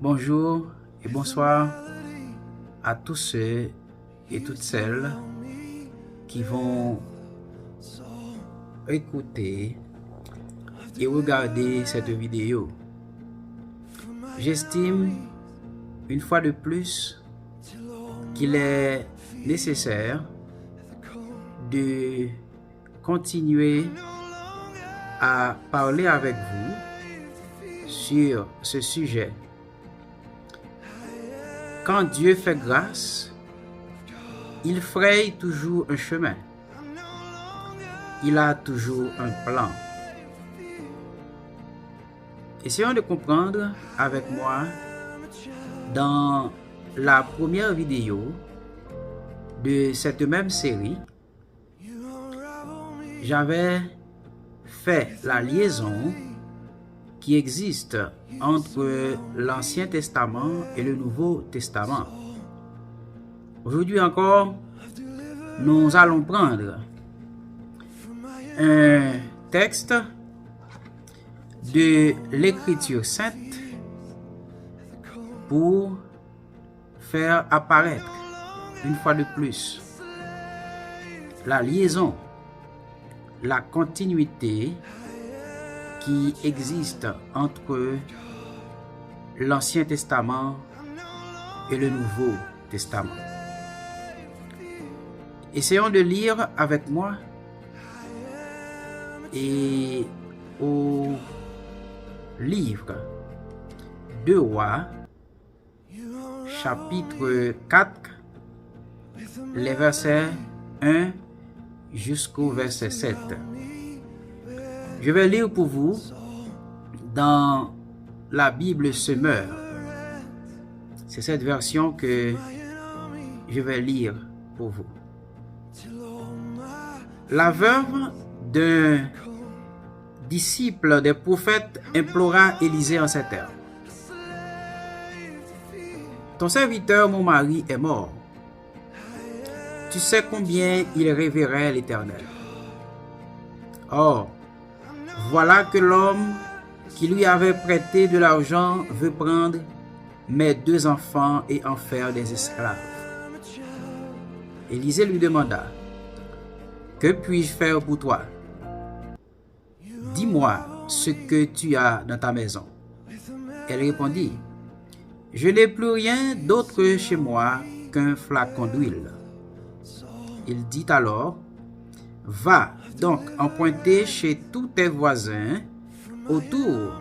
Bonjour et bonsoir à tous ceux et toutes celles qui vont écouter et regarder cette vidéo. J'estime une fois de plus qu'il est nécessaire de continuer à parler avec vous sur ce sujet. Quand Dieu fait grâce, il fraye toujours un chemin. Il a toujours un plan. Essayons de comprendre avec moi dans la première vidéo de cette même série. J'avais fait la liaison qui existe entre l'Ancien Testament et le Nouveau Testament. Aujourd'hui encore, nous allons prendre un texte de l'Écriture sainte pour faire apparaître une fois de plus la liaison, la continuité qui existe entre l'Ancien Testament et le Nouveau Testament. Essayons de lire avec moi et au livre 2 Rois, chapitre 4, les versets 1 jusqu'au verset 7. Je vais lire pour vous dans la Bible Semeur. C'est cette version que je vais lire pour vous. La veuve d'un disciple des prophètes implora Élisée en ces termes. Ton serviteur, mon mari, est mort. Tu sais combien il révérait l'Éternel. Or, voilà que l'homme qui lui avait prêté de l'argent veut prendre mes 2 enfants et en faire des esclaves. Élisée lui demanda, que puis-je faire pour toi? Dis-moi ce que tu as dans ta maison. Elle répondit, je n'ai plus rien d'autre chez moi qu'un flacon d'huile. Il dit alors, va donc emprunter chez tous tes voisins autour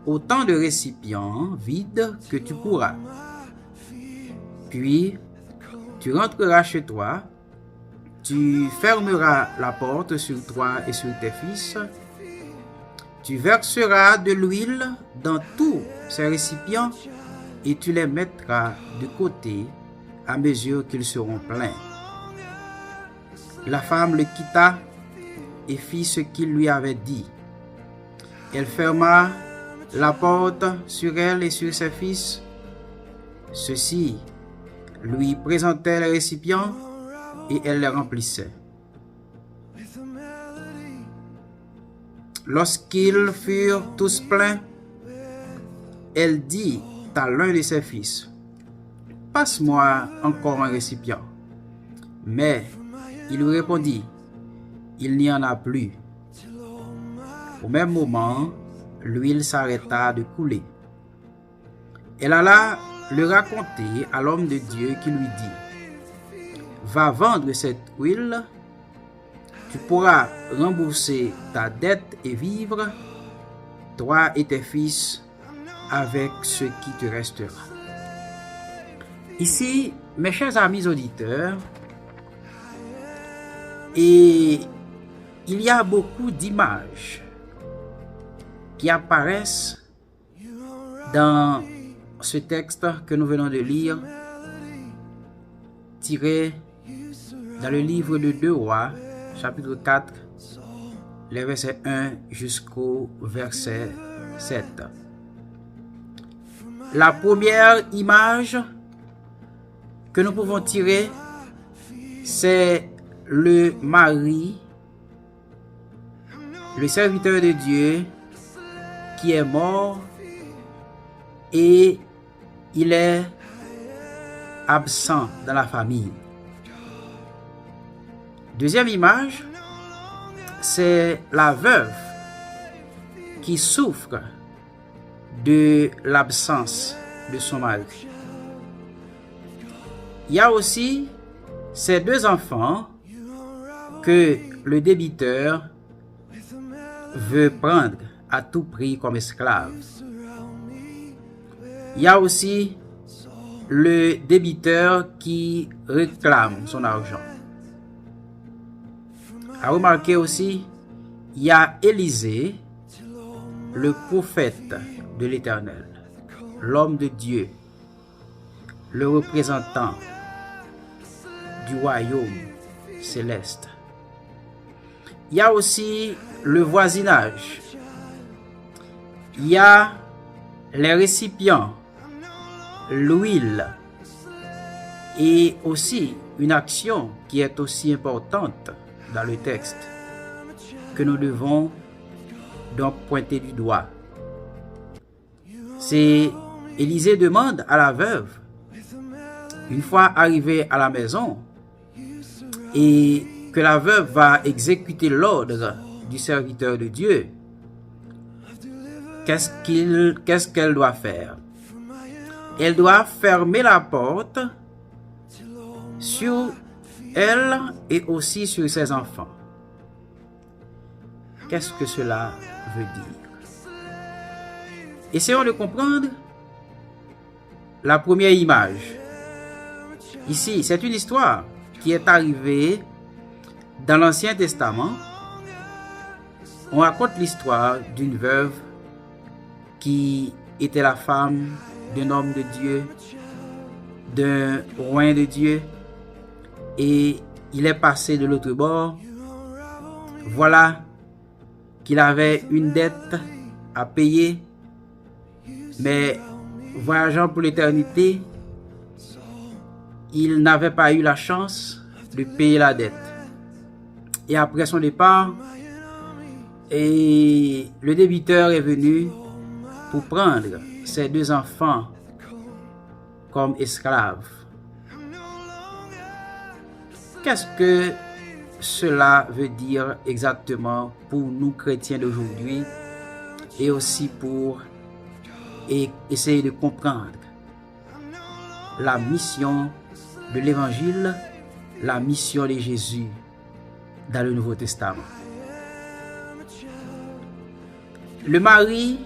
autant de récipients vides que tu pourras. Puis, tu rentreras chez toi, tu fermeras la porte sur toi et sur tes fils, tu verseras de l'huile dans tous ces récipients et tu les mettras de côté à mesure qu'ils seront pleins. La femme le quitta et fit ce qu'il lui avait dit. Elle ferma la porte sur elle et sur ses fils. Ceux-ci lui présentaient les récipients et elle les remplissait. Lorsqu'ils furent tous pleins, elle dit à l'un de ses fils, « Passe-moi encore un récipient. » Mais il lui répondit, « Il n'y en a plus. » Au même moment, l'huile s'arrêta de couler. Elle alla le raconter à l'homme de Dieu qui lui dit, « Va vendre cette huile, tu pourras rembourser ta dette et vivre, toi et tes fils, avec ce qui te restera. » Ici, mes chers amis auditeurs, et il y a beaucoup d'images qui apparaissent dans ce texte que nous venons de lire, tiré dans le livre de 2 Rois, chapitre 4, les versets 1 jusqu'au verset 7. La première image que nous pouvons tirer, c'est le mari, le serviteur de Dieu qui est mort et il est absent dans la famille. Deuxième image, c'est la veuve qui souffre de l'absence de son mari. Il y a aussi ces deux enfants que le débiteur veut prendre à tout prix comme esclaves. Il y a aussi le débiteur qui réclame son argent. À remarquer aussi, il y a Élisée, le prophète de l'Éternel, l'homme de Dieu, le représentant du royaume céleste. Il y a aussi le voisinage. Il y a les récipients, l'huile et aussi une action qui est aussi importante dans le texte que nous devons donc pointer du doigt. C'est Élisée demande à la veuve, une fois arrivée à la maison, et que la veuve va exécuter l'ordre du serviteur de Dieu, qu'est-ce qu'elle doit faire? Elle doit fermer la porte sur elle et aussi sur ses enfants. Qu'est-ce que cela veut dire? Essayons de comprendre la première image. Ici, c'est une histoire qui est arrivée dans l'Ancien Testament. On raconte l'histoire d'une veuve qui était la femme d'un homme de Dieu, d'un roi de Dieu, et il est passé de l'autre bord. Voilà qu'il avait une dette à payer, mais voyageant pour l'éternité, il n'avait pas eu la chance de payer la dette. Et après son départ, le débiteur est venu pour prendre ses deux enfants comme esclaves. Qu'est-ce que cela veut dire exactement pour nous chrétiens d'aujourd'hui et aussi pour essayer de comprendre la mission de l'évangile, la mission de Jésus dans le Nouveau Testament? Le mari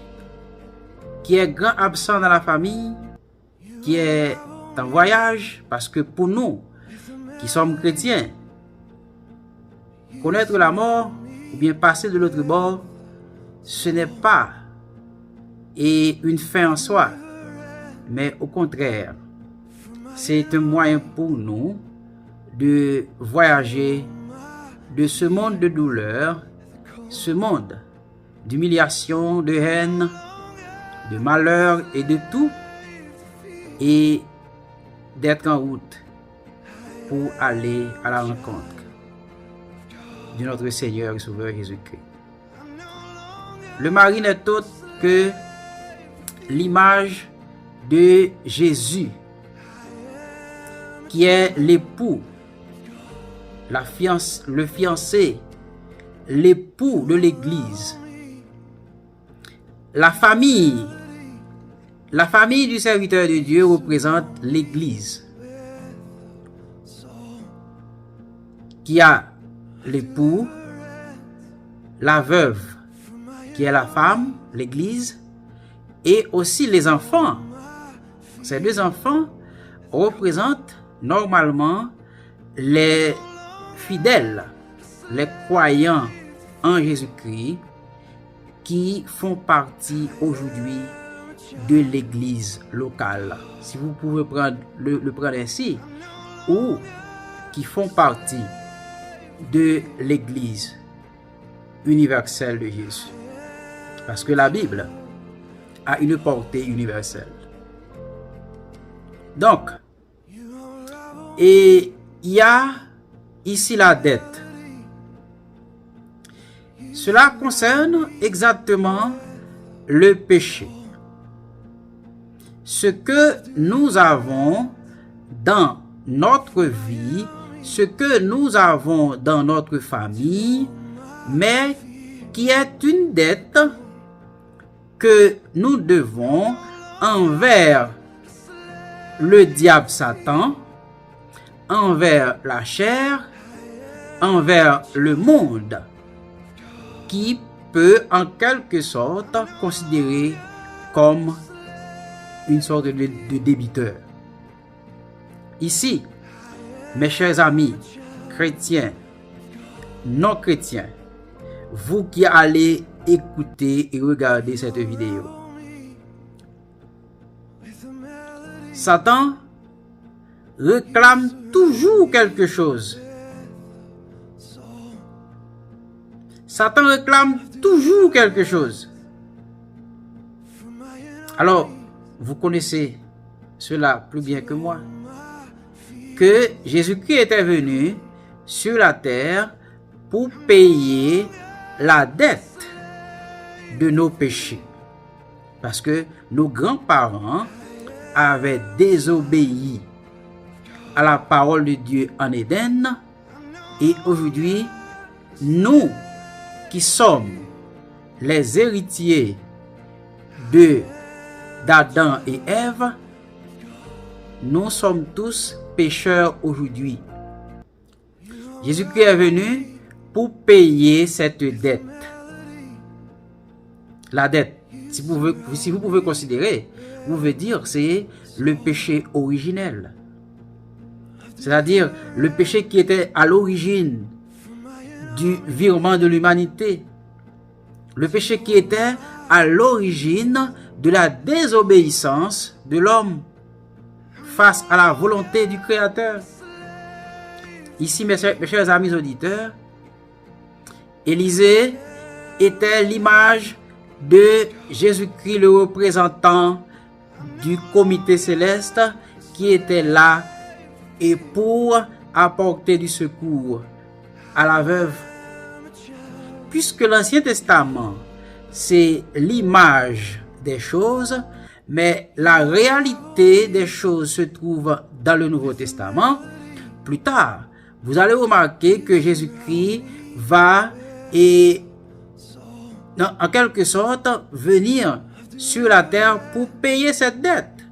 qui est grand absent dans la famille, qui est en voyage, parce que pour nous qui sommes chrétiens, connaître la mort ou bien passer de l'autre bord, ce n'est pas une fin en soi, mais au contraire, c'est un moyen pour nous de voyager de ce monde de douleur, ce monde d'humiliation, de haine, de malheur et de tout, et d'être en route pour aller à la rencontre de notre Seigneur et Sauveur Jésus-Christ. Le mari n'est autre que l'image de Jésus, qui est l'époux, le fiancé, l'époux de l'Église. La famille du serviteur de Dieu représente l'Église, qui a l'époux, la veuve, qui est la femme, l'Église, et aussi les enfants. Ces deux enfants représentent normalement les fidèles, les croyants en Jésus-Christ, qui font partie aujourd'hui de l'église locale, si vous pouvez le prendre ainsi, ou qui font partie de l'église universelle de Jésus. Parce que la Bible a une portée universelle. Donc, et il y a ici la dette. Cela concerne exactement le péché. ce que nous avons dans notre vie, ce que nous avons dans notre famille, mais qui est une dette que nous devons envers le diable Satan, envers la chair, envers le monde, qui peut en quelque sorte considérer comme une sorte de débiteur. Ici, mes chers amis, chrétiens, non chrétiens, vous qui allez écouter et regarder cette vidéo, Satan réclame toujours quelque chose. Satan réclame toujours quelque chose. Alors, vous connaissez cela plus bien que moi, que Jésus-Christ était venu sur la terre pour payer la dette de nos péchés. Parce que nos grands-parents avaient désobéi à la parole de Dieu en Éden. Et aujourd'hui, nous qui sommes les héritiers d'Adam et Ève, nous sommes tous pécheurs aujourd'hui. Jésus-Christ est venu pour payer cette dette. La dette, si vous pouvez considérer, vous pouvez dire, c'est le péché originel. C'est-à-dire le péché qui était à l'origine du virement de l'humanité. Le péché qui était à l'origine de la désobéissance de l'homme face à la volonté du Créateur. Ici, mes chers amis auditeurs, Élisée était l'image de Jésus-Christ, le représentant du comité céleste qui était là et pour apporter du secours à la veuve. Puisque l'Ancien Testament, c'est l'image des choses, mais la réalité des choses se trouve dans le Nouveau Testament. Plus tard, vous allez remarquer que Jésus-Christ va en quelque sorte venir sur la terre pour payer cette dette.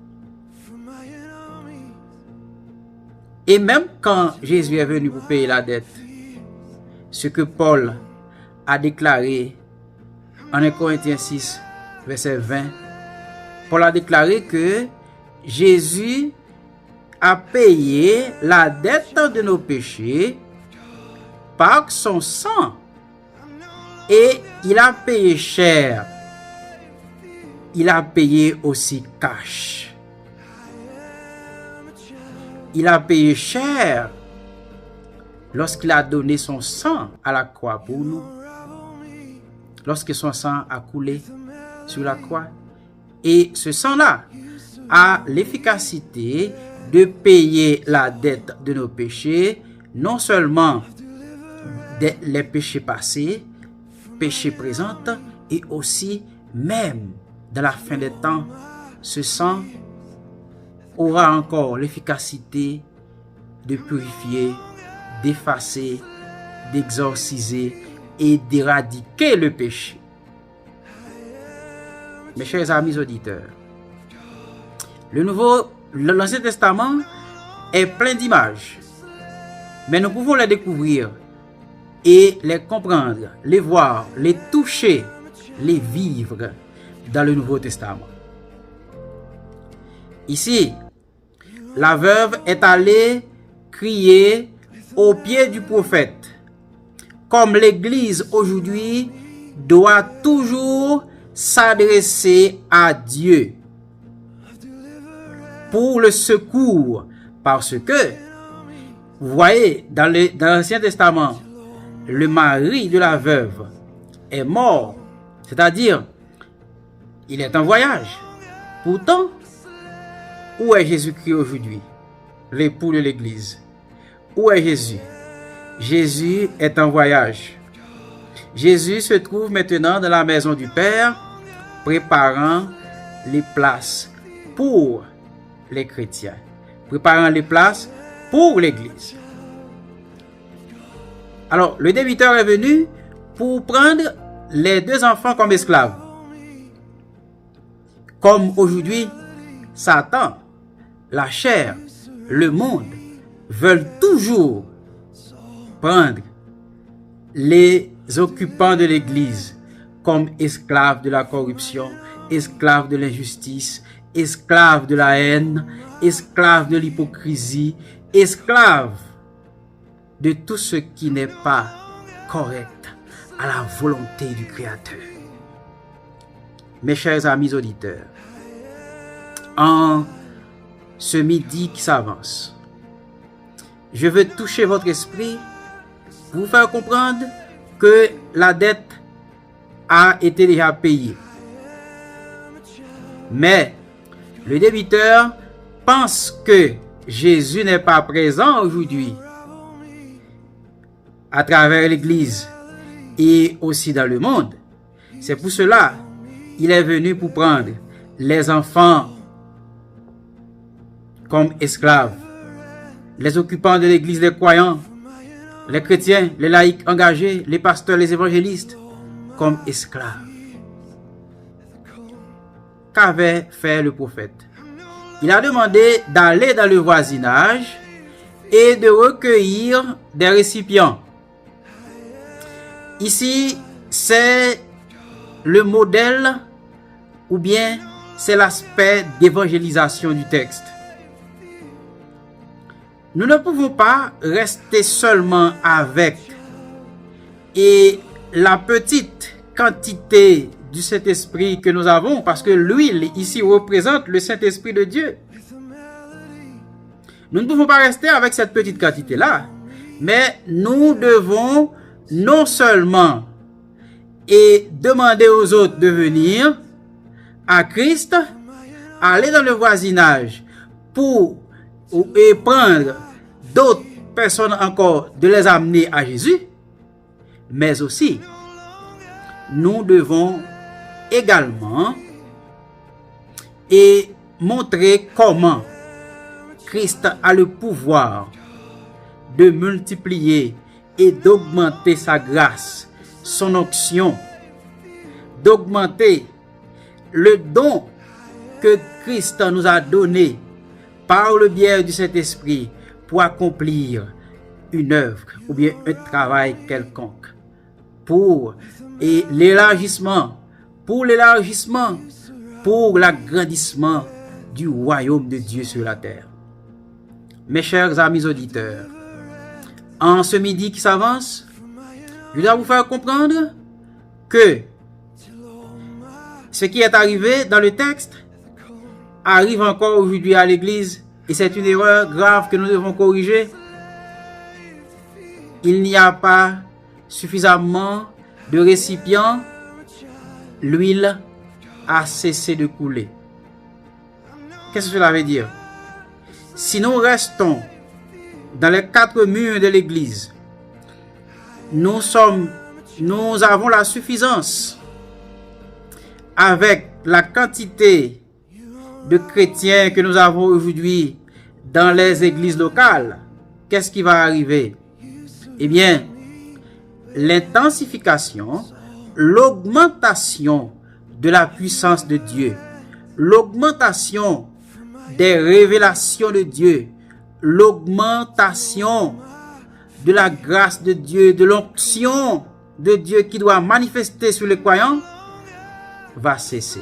Et même quand Jésus est venu pour payer la dette, ce que Paul a déclaré en 1 Corinthiens 6, verset 20, Paul a déclaré que Jésus a payé la dette de nos péchés par son sang. Et il a payé cher. Il a payé aussi cash. Il a payé cher lorsqu'il a donné son sang à la croix pour nous. Lorsque son sang a coulé sur la croix. Et ce sang-là a l'efficacité de payer la dette de nos péchés, non seulement les péchés passés, péchés présents, et aussi même dans la fin des temps, ce sang aura encore l'efficacité de purifier, d'effacer, d'exorciser et d'éradiquer le péché. Mes chers amis auditeurs, l'Ancien Testament est plein d'images, mais nous pouvons les découvrir et les comprendre, les voir, les toucher, les vivre dans le Nouveau Testament. Ici, la veuve est allée crier au pied du prophète, comme l'Église aujourd'hui doit toujours s'adresser à Dieu pour le secours, parce que, vous voyez, dans l'Ancien Testament, le mari de la veuve est mort, c'est-à-dire, il est en voyage. Pourtant, où est Jésus-Christ aujourd'hui, l'époux de l'Église? Où est Jésus? Jésus est en voyage. Jésus se trouve maintenant dans la maison du Père, préparant les places pour les chrétiens, préparant les places pour l'Église. Alors, le débiteur est venu pour prendre les deux enfants comme esclaves. Comme aujourd'hui, Satan, la chair, le monde veulent toujours prendre les occupants de l'Église comme esclaves de la corruption, esclaves de l'injustice, esclaves de la haine, esclaves de l'hypocrisie, esclaves de tout ce qui n'est pas correct à la volonté du Créateur. Mes chers amis auditeurs, en ce midi qui s'avance, je veux toucher votre esprit pour vous faire comprendre que la dette a été déjà payée. Mais le débiteur pense que Jésus n'est pas présent aujourd'hui à travers l'Église et aussi dans le monde. C'est pour cela qu'il est venu pour prendre les enfants comme esclaves, les occupants de l'Église, les croyants, les chrétiens, les laïcs engagés, les pasteurs, les évangélistes, comme esclaves. Qu'avait fait le prophète? Il a demandé d'aller dans le voisinage et de recueillir des récipients. Ici, c'est le modèle ou bien c'est l'aspect d'évangélisation du texte. Nous ne pouvons pas rester seulement avec et la petite quantité du Saint-Esprit que nous avons, parce que l'huile ici représente le Saint-Esprit de Dieu. Nous ne pouvons pas rester avec cette petite quantité-là, mais nous devons non seulement et demander aux autres de venir à Christ, aller dans le voisinage pour et prendre d'autres personnes encore, de les amener à Jésus, mais aussi nous devons également et montrer comment Christ a le pouvoir de multiplier et d'augmenter sa grâce, son onction, d'augmenter le don que Christ nous a donné par le biais du Saint-Esprit pour accomplir une œuvre ou bien un travail quelconque pour l'élargissement, pour l'agrandissement du royaume de Dieu sur la terre. Mes chers amis auditeurs, en ce midi qui s'avance, je dois vous faire comprendre que ce qui est arrivé dans le texte arrive encore aujourd'hui à l'Église et c'est une erreur grave que nous devons corriger. Il n'y a pas suffisamment de récipients, l'huile a cessé de couler. Qu'est-ce que cela veut dire? Si nous restons dans les quatre murs de l'Église, nous avons la suffisance avec la quantité de chrétiens que nous avons aujourd'hui dans les églises locales. Qu'est-ce qui va arriver? Eh bien, l'intensification, l'augmentation de la puissance de Dieu, l'augmentation des révélations de Dieu, l'augmentation de la grâce de Dieu, de l'onction de Dieu qui doit manifester sur les croyants, va cesser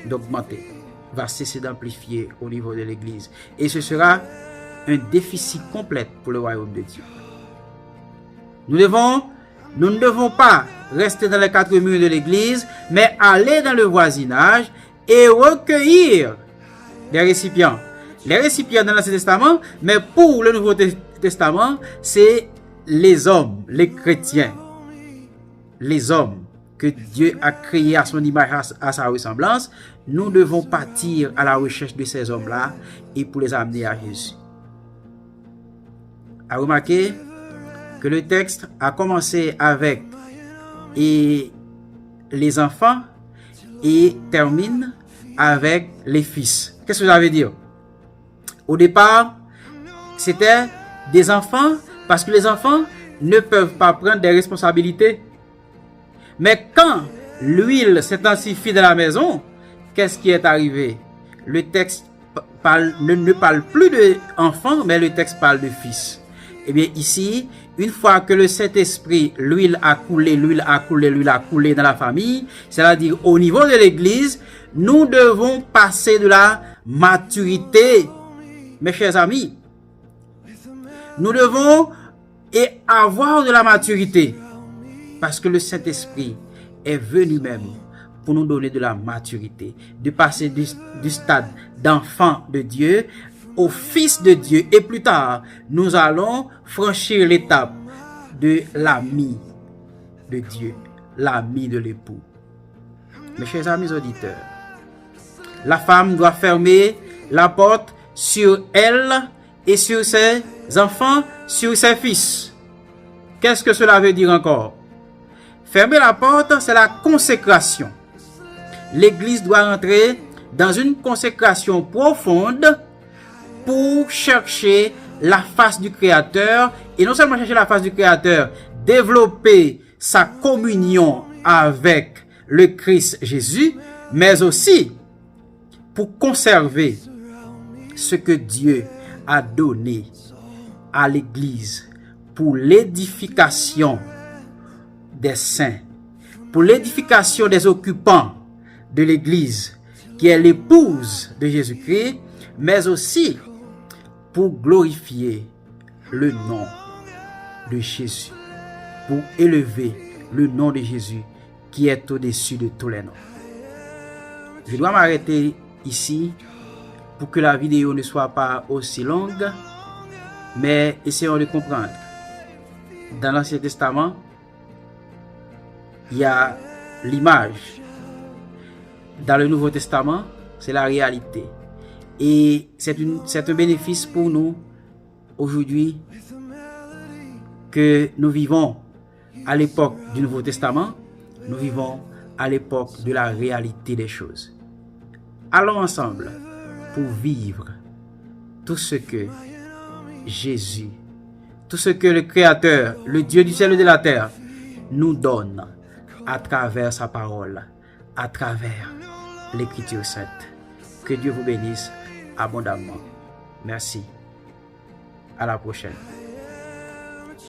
d'augmenter, va cesser d'amplifier au niveau de l'Église. Et ce sera un déficit complet pour le royaume de Dieu. Nous ne devons pas rester dans les quatre murs de l'Église, mais aller dans le voisinage et recueillir des récipients. Les récipients dans l'Ancien Testament, mais pour le Nouveau Testament, c'est les hommes, les chrétiens, les hommes que Dieu a créés à son image, à sa ressemblance. Nous devons partir à la recherche de ces hommes-là et pour les amener à Jésus. À remarquer que le texte a commencé avec les enfants et termine avec les fils. Qu'est-ce que ça veut dire? Au départ, c'était des enfants parce que les enfants ne peuvent pas prendre des responsabilités. Mais quand l'huile s'intensifie dans la maison, qu'est-ce qui est arrivé? Le texte ne parle plus d'enfants, mais le texte parle de fils. Eh bien ici, une fois que le Saint-Esprit, l'huile a coulé dans la famille, c'est-à-dire au niveau de l'Église, nous devons passer de la maturité. Mes chers amis, nous devons avoir de la maturité parce que le Saint-Esprit est venu même pour nous donner de la maturité, de passer du stade d'enfant de Dieu au fils de Dieu. Et plus tard, nous allons franchir l'étape de l'ami de Dieu, l'ami de l'époux. Mes chers amis auditeurs, la femme doit fermer la porte sur elle et sur ses enfants, sur ses fils. Qu'est-ce que cela veut dire encore? Fermer la porte, c'est la consécration. L'Église doit entrer dans une consécration profonde pour chercher la face du Créateur, et non seulement chercher la face du Créateur, développer sa communion avec le Christ Jésus, mais aussi pour conserver ce que Dieu a donné à l'Église pour l'édification des saints, pour l'édification des occupants de l'Église, qui est l'épouse de Jésus-Christ, mais aussi pour glorifier le nom de Jésus, pour élever le nom de Jésus qui est au-dessus de tous les noms. Je dois m'arrêter ici pour que la vidéo ne soit pas aussi longue, mais essayons de comprendre. Dans l'Ancien Testament, il y a l'image. Dans le Nouveau Testament, c'est la réalité. Et c'est un bénéfice pour nous aujourd'hui que nous vivons à l'époque du Nouveau Testament, nous vivons à l'époque de la réalité des choses. Allons ensemble pour vivre tout ce que Jésus, tout ce que le Créateur, le Dieu du ciel et de la terre, nous donne à travers sa parole, à travers l'Écriture sainte. Que Dieu vous bénisse abondamment. Merci. À la prochaine.